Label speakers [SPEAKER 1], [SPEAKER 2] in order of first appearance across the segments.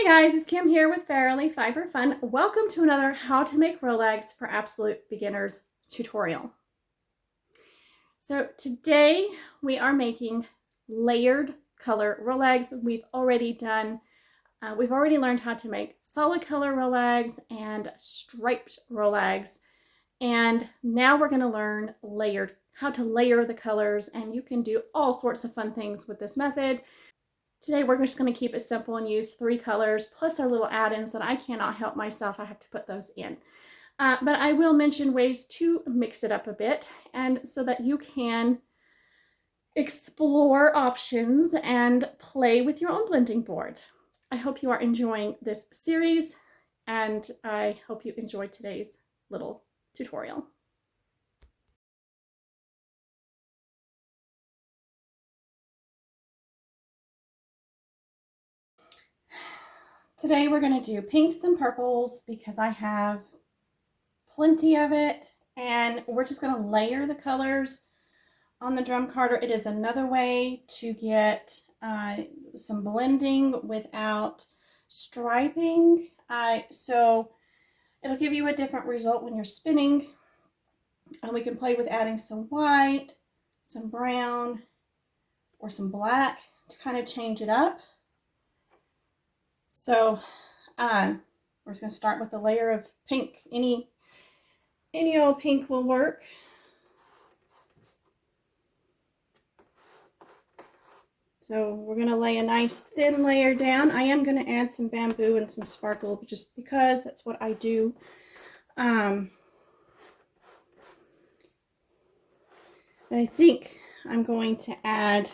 [SPEAKER 1] Hey guys, it's Kim here with Fairily Fiber Fun. Welcome to another How to Make Rolags for Absolute Beginners tutorial. So today we are making layered color Rolags. We've already learned how to make solid color Rolags and striped Rolags. And now we're going to learn how to layer the colors, and you can do all sorts of fun things with this method. Today we're just going to keep it simple and use 3 colors plus our little add-ins that I cannot help myself. I have to put those in. But I will mention ways to mix it up a bit, and so that you can explore options and play with your own blending board. I hope you are enjoying this series, and I hope you enjoyed today's little tutorial. Today we're going to do pinks and purples because I have plenty of it, and we're just going to layer the colors on the drum carder. It is another way to get some blending without striping. So it'll give you a different result when you're spinning, and we can play with adding some white, some brown, or some black to kind of change it up. So we're just going to start with a layer of pink. Any old pink will work. So we're going to lay a nice thin layer down. I am going to add some bamboo and some sparkle just because that's what I do. But I think I'm going to add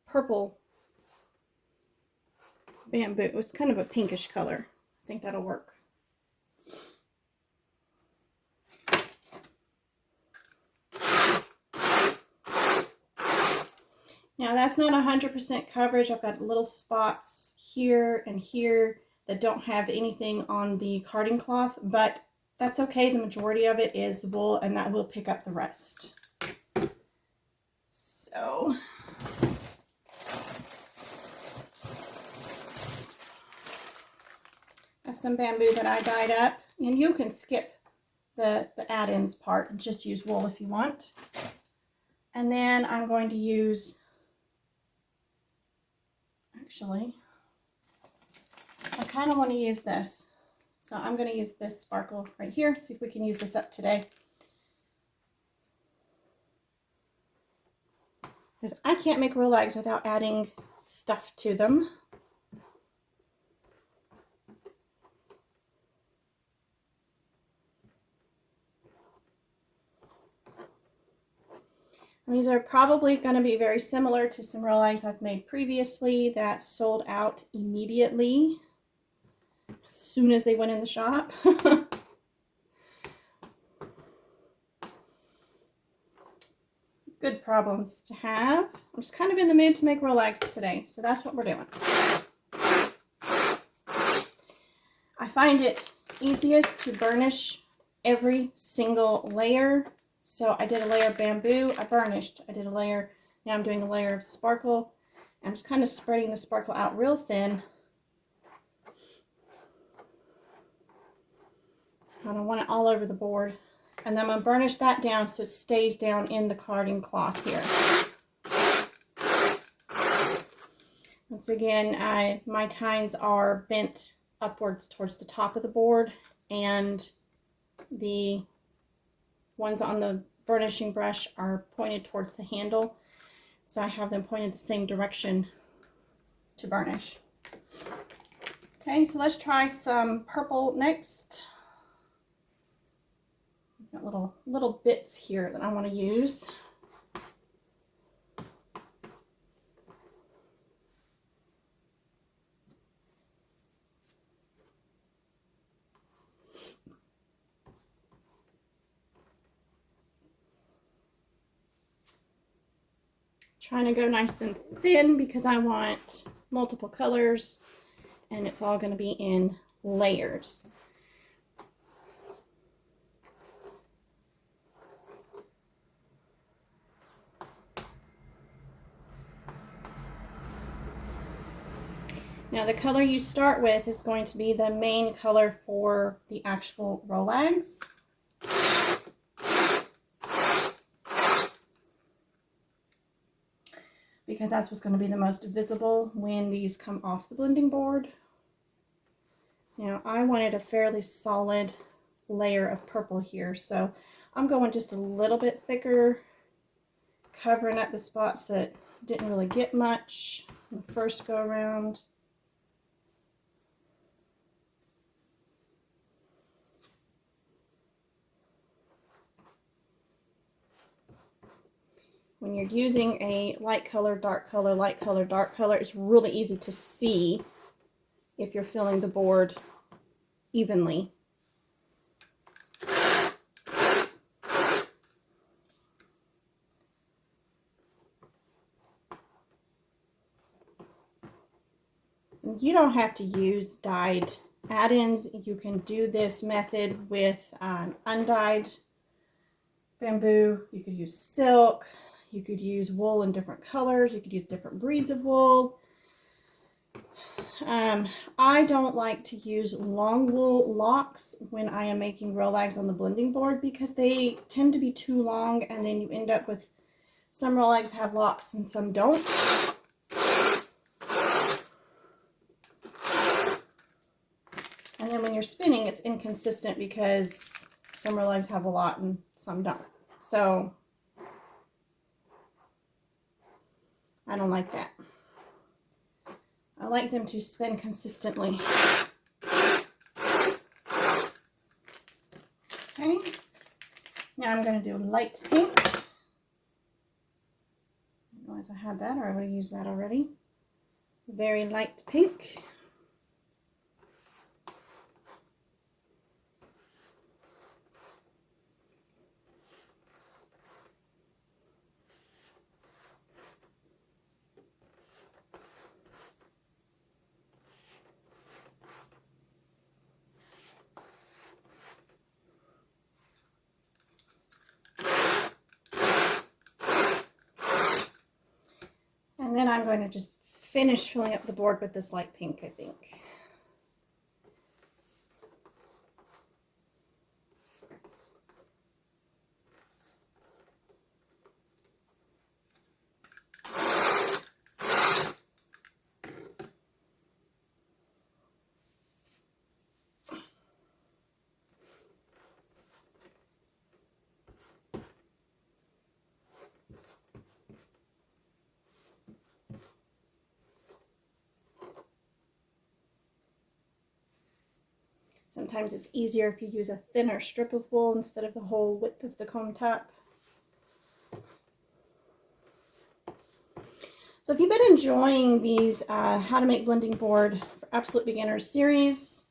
[SPEAKER 1] purple bamboo. It's kind of a pinkish color. I think that'll work. Now that's not 100% coverage. I've got little spots here and here that don't have anything on the carding cloth, but that's okay. The majority of it is wool, and that will pick up the rest. So that's some bamboo that I dyed up, and you can skip the add-ins part and just use wool if you want. And then I'm going to use, actually, I kind of want to use this. So I'm going to use this sparkle right here. See if we can use this up today. Because I can't make Rolags without adding stuff to them. And these are probably going to be very similar to some Rolags I've made previously that sold out immediately as soon as they went in the shop. Good problems to have. I'm just kind of in the mood to make Rolags today, so that's what we're doing. I find it easiest to burnish every single layer. So I did a layer of bamboo, I burnished, I did a layer, now I'm doing a layer of sparkle. I'm just kind of spreading the sparkle out real thin. I don't want it all over the board. And then I'm going to burnish that down so it stays down in the carding cloth here. Once again, my tines are bent upwards towards the top of the board, and the ones on the burnishing brush are pointed towards the handle, so I have them pointed the same direction to burnish. Okay, so let's try some purple next. I've got little bits here that I want to use. Trying to go nice and thin because I want multiple colors, and it's all going to be in layers. Now the color you start with is going to be the main color for the actual Rolags. Because that's what's going to be the most visible when these come off the blending board. Now I wanted a fairly solid layer of purple here, so I'm going just a little bit thicker, covering up the spots that didn't really get much in the first go around. When you're using a light color, dark color, light color, dark color, it's really easy to see if you're filling the board evenly. You don't have to use dyed add-ins. You can do this method with undyed bamboo. You could use silk. You could use wool in different colors. You could use different breeds of wool. I don't like to use long wool locks when I am making Rolags on the blending board because they tend to be too long, and then you end up with some Rolags have locks and some don't. And then when you're spinning, it's inconsistent because some Rolags have a lot and some don't. So I don't like that. I like them to spin consistently. Okay, now I'm going to do light pink. I didn't realize I had that, or I would have used that already. Very light pink. And then I'm going to just finish filling up the board with this light pink, I think. Sometimes it's easier if you use a thinner strip of wool instead of the whole width of the comb top. So if you've been enjoying these How to Make Blending Board for Absolute Beginners series,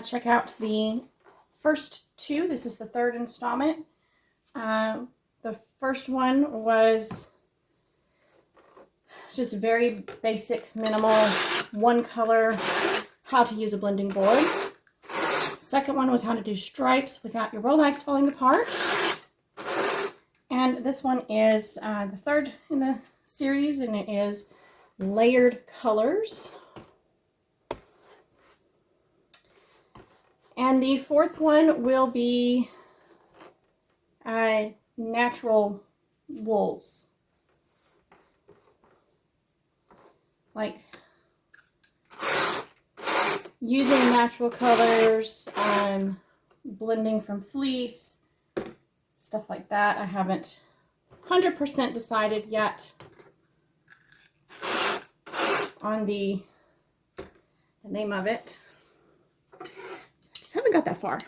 [SPEAKER 1] check out the first two. This is the third installment. The first one was just very basic, minimal, one color, how to use a blending board. Second one was how to do stripes without your Rolags falling apart. And this one is the third in the series, and it is layered colors. And the fourth one will be natural wools. Like using natural colors, blending from fleece, stuff like that. I haven't 100% decided yet on the name of it. I just haven't got that far.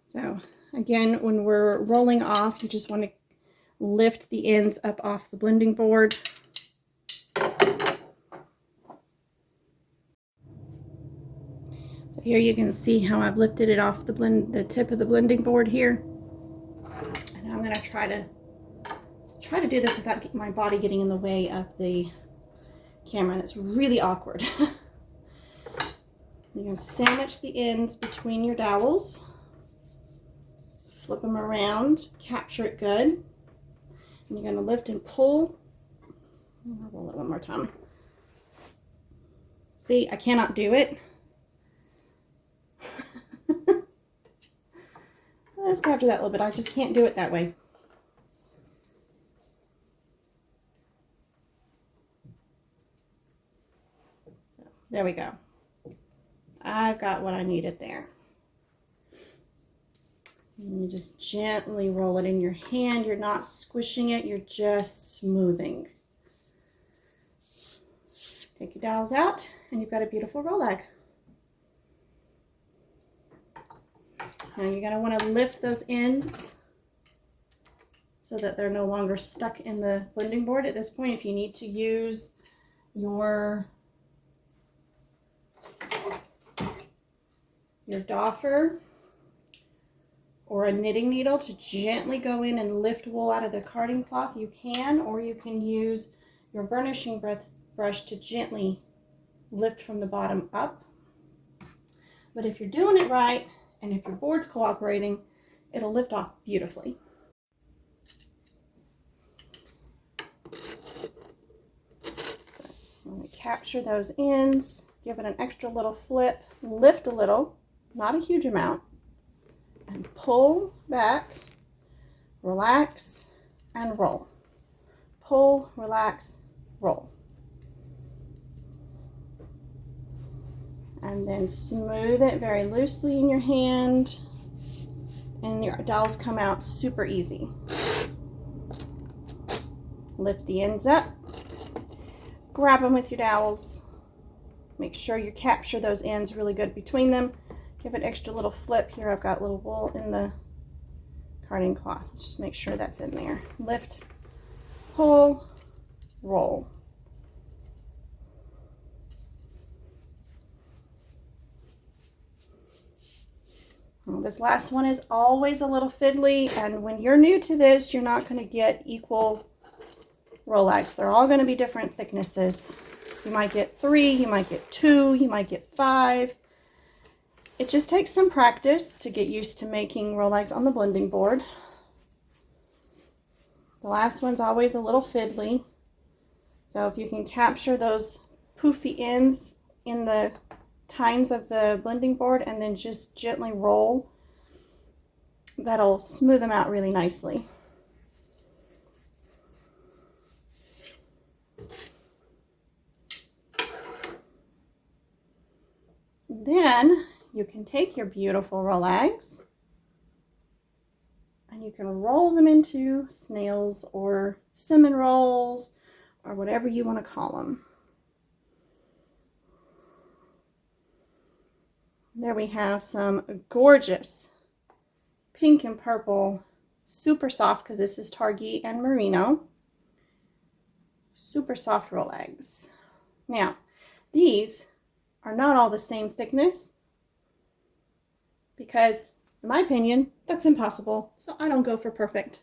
[SPEAKER 1] So again, when we're rolling off, you just want to lift the ends up off the blending board. So here you can see how I've lifted it off the tip of the blending board here. And I'm going to try to do this without my body getting in the way of the camera. That's really awkward. You're going to sandwich the ends between your dowels. Flip them around, capture it good. And you're going to lift and pull. I'll roll it one more time. See, I cannot do it. Let's capture that a little bit. I just can't do it that way. So, there we go. I've got what I needed there. And you just gently roll it in your hand. You're not squishing it, you're just smoothing. Take your dowels out, and you've got a beautiful rolag. Now you're going to want to lift those ends so that they're no longer stuck in the blending board. At this point, if you need to use your doffer or a knitting needle to gently go in and lift wool out of the carding cloth, you can, or you can use your burnishing brush to gently lift from the bottom up. But if you're doing it right, and if your board's cooperating, it'll lift off beautifully. When we capture those ends, give it an extra little flip, lift a little, not a huge amount, and pull back, relax, and roll. Pull, relax, roll. And then smooth it very loosely in your hand, and your dowels come out super easy. Lift the ends up, grab them with your dowels, make sure you capture those ends really good between them. Give it extra little flip. Here I've got a little wool in the carding cloth. Just make sure that's in there. Lift, pull, roll. Well, this last one is always a little fiddly, and when you're new to this, you're not going to get equal Rolags. They're all going to be different thicknesses. You might get 3, you might get 2, you might get 5. It just takes some practice to get used to making Rolags on the blending board. The last one's always a little fiddly, so if you can capture those poofy ends in the tines of the blending board and then just gently roll, that'll smooth them out really nicely. Then you can take your beautiful Rolags and you can roll them into snails or cinnamon rolls or whatever you want to call them. There we have some gorgeous pink and purple, super soft, because this is Targhee and Merino, super soft Rolags. Now, these are not all the same thickness because, in my opinion, that's impossible, so I don't go for perfect.